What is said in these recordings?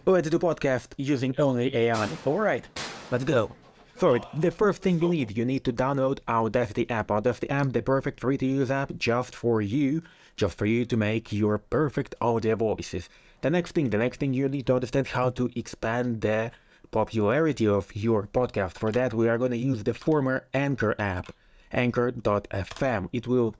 Let's do podcast using only AI. Alright, let's go. So, the first thing you need to download Audacity app. Audacity app, the perfect free-to-use app just for you to make your perfect audio voices. The next thing you need to understand how to expand the popularity of your podcast. For that, we are going to use the former Anchor app, Anchor.fm. It will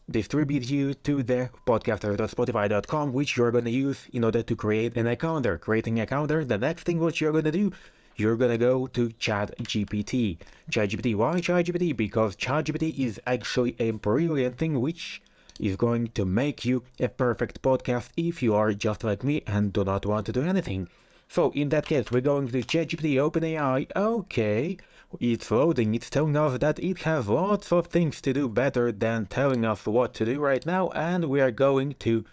distribute you to the podcaster.spotify.com, which you're going to use in order to create an account there. Creating an account there, the next thing what you're going to do, you're going to go to ChatGPT. ChatGPT, why ChatGPT? Because ChatGPT is actually a brilliant thing which is going to make you a perfect podcast if you are just like me and do not want to do anything. So in that case, we're going to ChatGPT OpenAI. Okay, it's loading. It's telling us that it has lots of things to do better than telling us what to do right now, and we are going to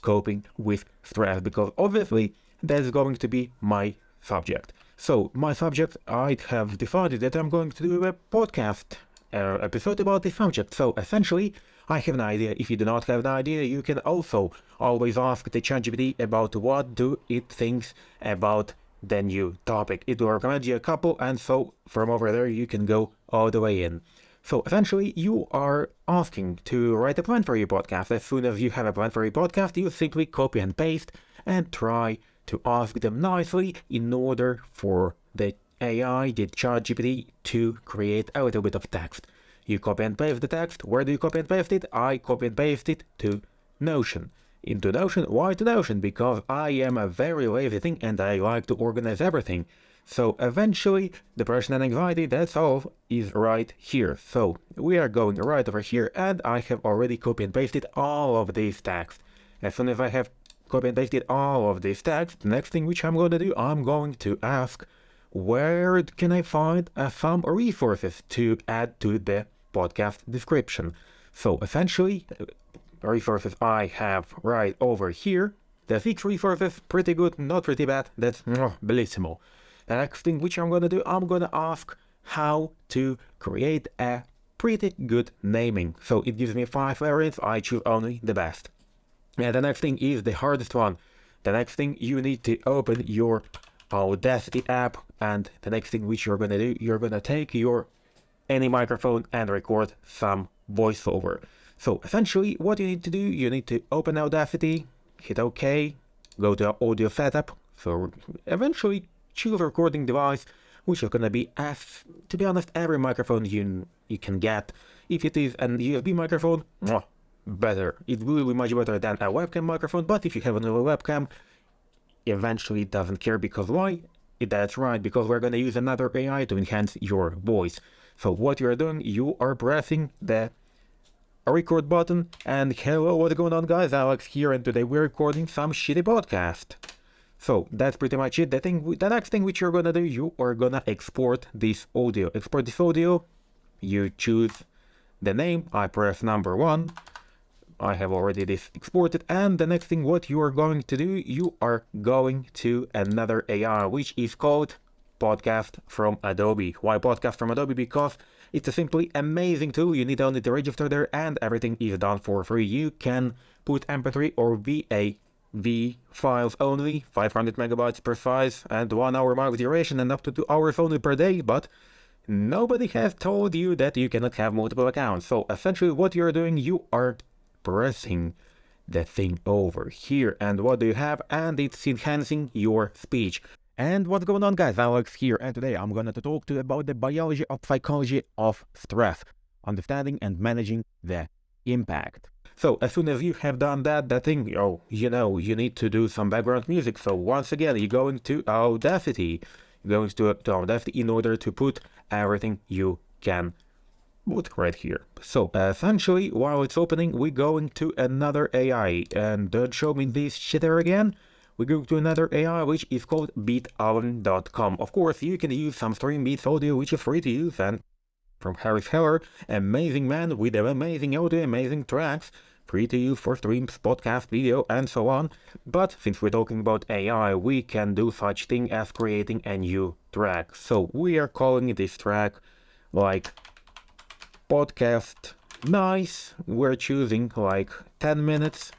coping with stress because obviously that's going to be my subject. So my subject, I have decided that I'm going to do a podcast episode about this subject. So essentially, I have an idea. If you do not have an idea, you can also always ask the ChatGPT about what do it thinks about the new topic. It will recommend you a couple, and so from over there you can go all the way in. So essentially, you are asking to write a plan for your podcast. As soon as you have a plan for your podcast, you simply copy and paste and try to ask them nicely in order for the AI, the ChatGPT, to create a little bit of text. You copy and paste the text. Where do you copy and paste it? I copy and paste it to Notion. Into Notion. Why to Notion? Because I am a very lazy thing and I like to organize everything. So eventually, depression and anxiety, that's all, is right here. So we are going right over here, and I have already copy and pasted all of these tags. As soon as I have copy and pasted all of these tags, the next thing which I'm going to do, I'm going to ask, where can I find some resources to add to the podcast description? So essentially, resources I have right over here. The 6 resources, pretty good, not pretty bad, that's bellissimo. The next thing which I'm gonna do, I'm gonna ask how to create a pretty good naming. So it gives me 5 variants, I choose only the best. And the next thing is the hardest one. The next thing, you need to open your Audacity app, and the next thing which you're gonna do, you're gonna take your any microphone and record some voiceover. So essentially what you need to do, you need to open Audacity, hit OK, go to audio setup, so eventually choose a recording device, which is gonna be, as to be honest, every microphone you can get. If it is an USB microphone, better. It will be much better than a webcam microphone, but if you have another webcam, eventually it doesn't care. Because why? That's right, because we're gonna use another AI to enhance your voice. So what you're doing, you are pressing the record button, and hello, what's going on guys, Alex here, and today we're recording some shitty podcast. So that's pretty much it. The next thing which you're gonna do, you are gonna export this audio. Export this audio, you choose the name, I press number 1, I have already this exported, and the next thing what you are going to do, you are going to another AI, which is called Podcast from Adobe. Why Podcast from Adobe? Because it's a simply amazing tool. You need only to register there, and everything is done for free. You can put MP3 or WAV files only, 500 megabytes per size, and 1 hour max duration, and up to 2 hours only per day, but nobody has told you that you cannot have multiple accounts. So essentially what you're doing, you are pressing the thing over here, and what do you have? And it's enhancing your speech. And what's going on guys, Alex here, and today I'm going to talk to you about the biology of psychology of stress, understanding and managing the impact. So as soon as you have done that thing, you need to do some background music. So once again, you're going to Audacity. You're going to Audacity in order to put everything you can put right here. So essentially, while it's opening, we're going to another AI, and don't show me this shitter again. We go to another AI, which is called BeatOven.com. Of course, you can use some Stream Beats audio, which is free to use, and from Harris Heller, amazing man with amazing audio, amazing tracks, free to use for streams, podcast, video, and so on. But since we're talking about AI, we can do such thing as creating a new track. So we are calling this track like podcast nice. We're choosing like 10 minutes,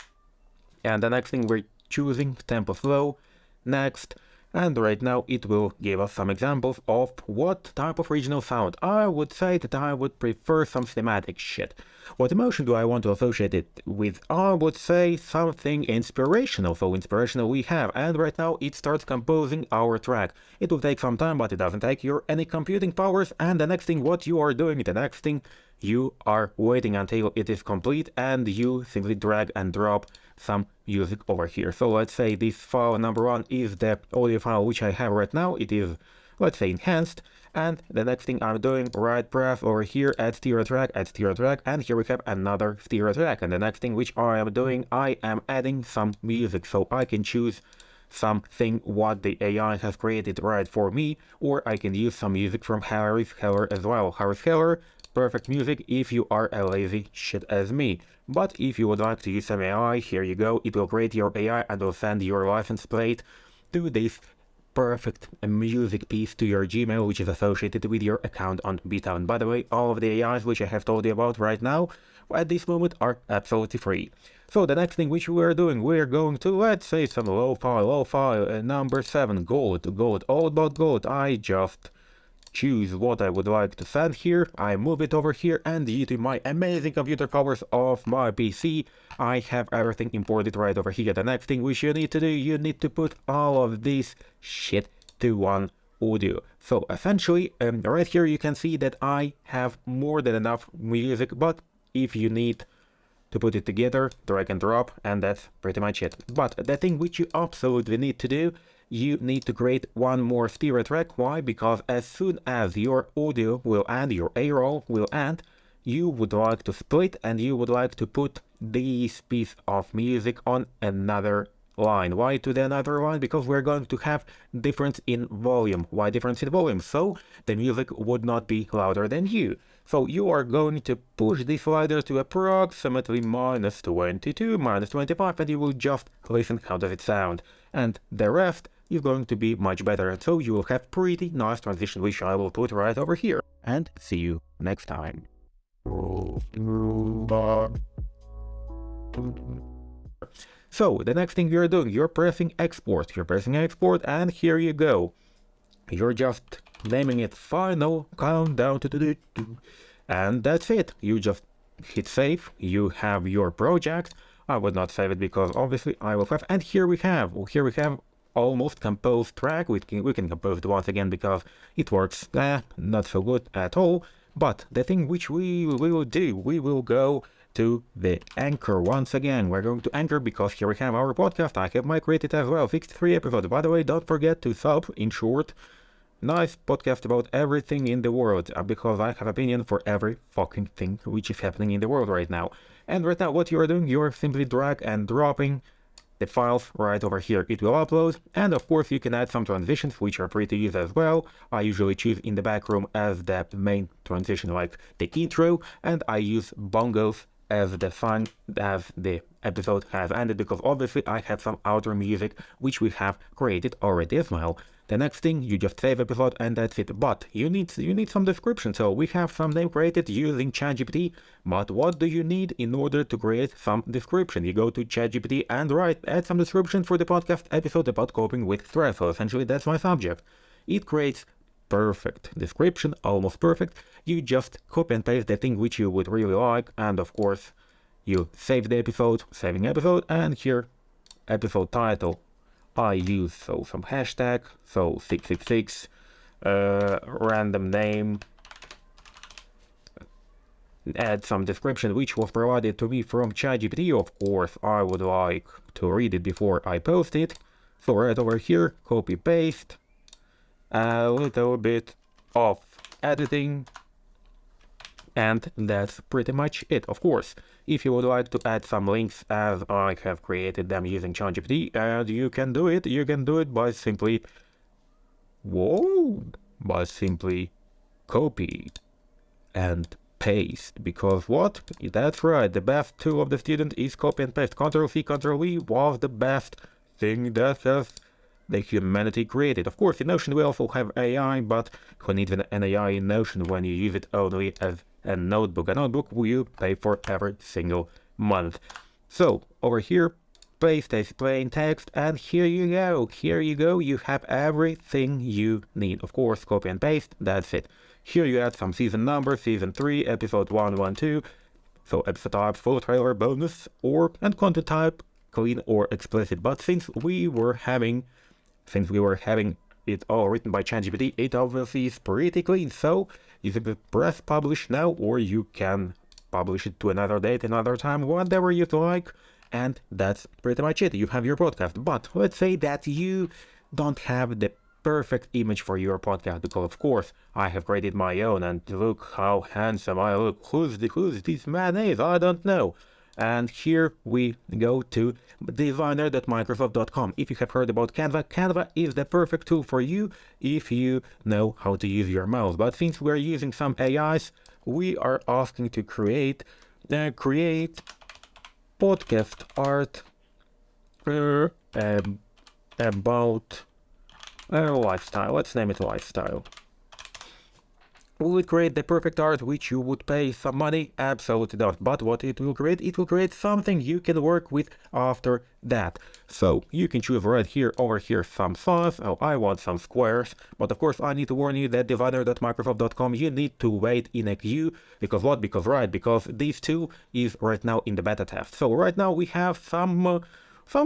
and the next thing we're choosing tempo slow. next, and right now it will give us some examples of what type of regional sound. I would say that I would prefer some cinematic shit. What emotion do I want to associate it with? I would say something inspirational. So inspirational we have, and right now it starts composing our track. It will take some time, but it doesn't take your any computing powers, and the next thing what you are doing, the next thing you are waiting until it is complete, and you simply drag and drop some music over here. So let's say this file number 1 is the audio file which I have right now. It is, let's say, enhanced, and the next thing I'm doing, right press over here, add stereo track, and here we have another stereo track. And the next thing which I am doing, I am adding some music, so I can choose something what the AI has created right for me, or I can use some music from Harris Heller as well. Harris Heller, perfect music if you are a lazy shit as me. But if you would like to use some AI, here you go, it will create your AI and will send your license plate to this perfect music piece to your Gmail, which is associated with your account on BitTown. By the way, all of the AIs which I have told you about right now at this moment are absolutely free. So the next thing which we are doing, we are going to, let's say, some lo-fi, number 7, gold, all about gold. I just choose what I would like to send here, I move it over here, and due to my amazing computer powers of my PC, I have everything imported right over here. The next thing which you need to do, you need to put all of this shit to one audio. So essentially, right here you can see that I have more than enough music, but if you need to put it together, drag and drop, and that's pretty much it. But the thing which you absolutely need to do, you need to create one more stereo track. Why? Because as soon as your audio will end, your A-roll will end, you would like to split and you would like to put this piece of music on another line. Why to the another line? Because we're going to have difference in volume. Why difference in volume? So the music would not be louder than you. So you are going to push the slider to approximately -22, -25, and you will just listen how does it sound. And the rest is going to be much better, and so you will have pretty nice transition, which I will put right over here. And see you next time. So the next thing you're doing, you're pressing export, and here you go. You're just naming it final countdown to and that's it. You just hit save, you have your project. I would not save it because obviously I will have, and here we have almost composed track. We can compose it once again because it works not so good at all. But the thing which we will do, we will go to the Anchor once again. We're going to Anchor because here we have our podcast. I have migrated as well, 63 episodes. By the way, don't forget to sub, in short. Nice podcast about everything in the world, because I have opinion for every fucking thing which is happening in the world right now. And right now what you are doing, you are simply drag and dropping the files right over here. It will upload, and of course you can add some transitions which are free to use as well. I usually choose in the back room as the main transition, like the intro, and I use bongos as the sign as the episode has ended, because obviously I have some outro music which we have created already as well. The next thing, you just save episode and that's it. But you need some description. So we have some name created using ChatGPT. But what do you need in order to create some description? You go to ChatGPT and add some description for the podcast episode about coping with stress. So essentially that's my subject. It creates perfect description, almost perfect. You just copy and paste the thing which you would really like, and of course you save the episode, saving episode, and here episode title. I use some hashtag, 666, random name, add some description which was provided to me from ChatGPT. Of course, I would like to read it before I post it. So right over here, copy paste, a little bit of editing, and that's pretty much it. Of course, if you would like to add some links as I have created them using ChatGPT, and you can do it by simply copy and paste, because what? That's right, the best tool of the student is copy and paste. Ctrl-C, Ctrl-V was the best thing that has the humanity created. Of course, in Notion we also have AI, but who needs an AI in Notion when you use it only as a notebook? A notebook will pay for every single month. So over here, space, text, plain text, and here you go. Here you go. You have everything you need. Of course, copy and paste. That's it. Here you add some season number, season 3, episode 112. So episode type, full trailer, bonus, and content type, clean or explicit. But since we were having it all written by ChatGPT, it obviously is pretty clean. So you can press publish now, or you can publish it to another date, another time, whatever you'd like. And that's pretty much it. You have your podcast. But let's say that you don't have the perfect image for your podcast, because of course I have created my own, and look how handsome I look. Who's this man is? I don't know. And here we go to designer.microsoft.com. If you have heard about Canva, Canva is the perfect tool for you if you know how to use your mouse. But since we're using some AIs, we are asking to create podcast art about lifestyle. Let's name it lifestyle. Will it create the perfect art which you would pay some money? Absolutely not. But what it will create something you can work with after that. So you can choose right here, over here, some size. Oh, I want some squares. But of course, I need to warn you that designer.microsoft.com, you need to wait in a queue. Because what? Because this tool is right now in the beta test. So right now we have some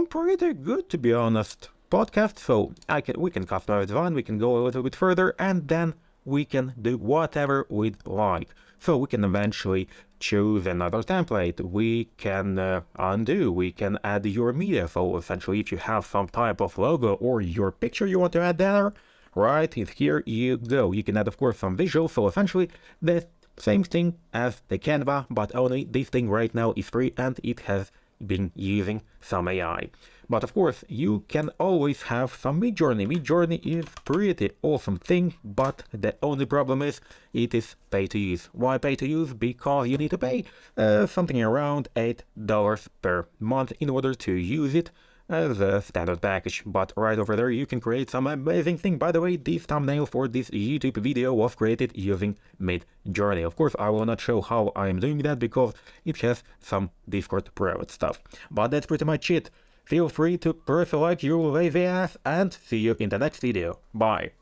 pretty good, to be honest, podcast. So we can customize design, we can go a little bit further, and then we can do whatever we'd like. So we can eventually choose another template, we can undo, we can add your media. So essentially, if you have some type of logo or your picture you want to add there, right here you go. You can add, of course, some visuals. So essentially the same thing as the Canva, but only this thing right now is free and it has been using some AI. But of course, you can always have some Midjourney. Midjourney is pretty awesome thing, but the only problem is it is pay to use. Why pay to use? Because you need to pay something around $8 per month in order to use it as a standard package. But right over there you can create some amazing thing. By the way, this thumbnail for this YouTube video was created using Midjourney. Of course, I will not show how I am doing that because it has some Discord private stuff. But that's pretty much it. Feel free to press a like, you lazy ass, and see you in the next video. Bye.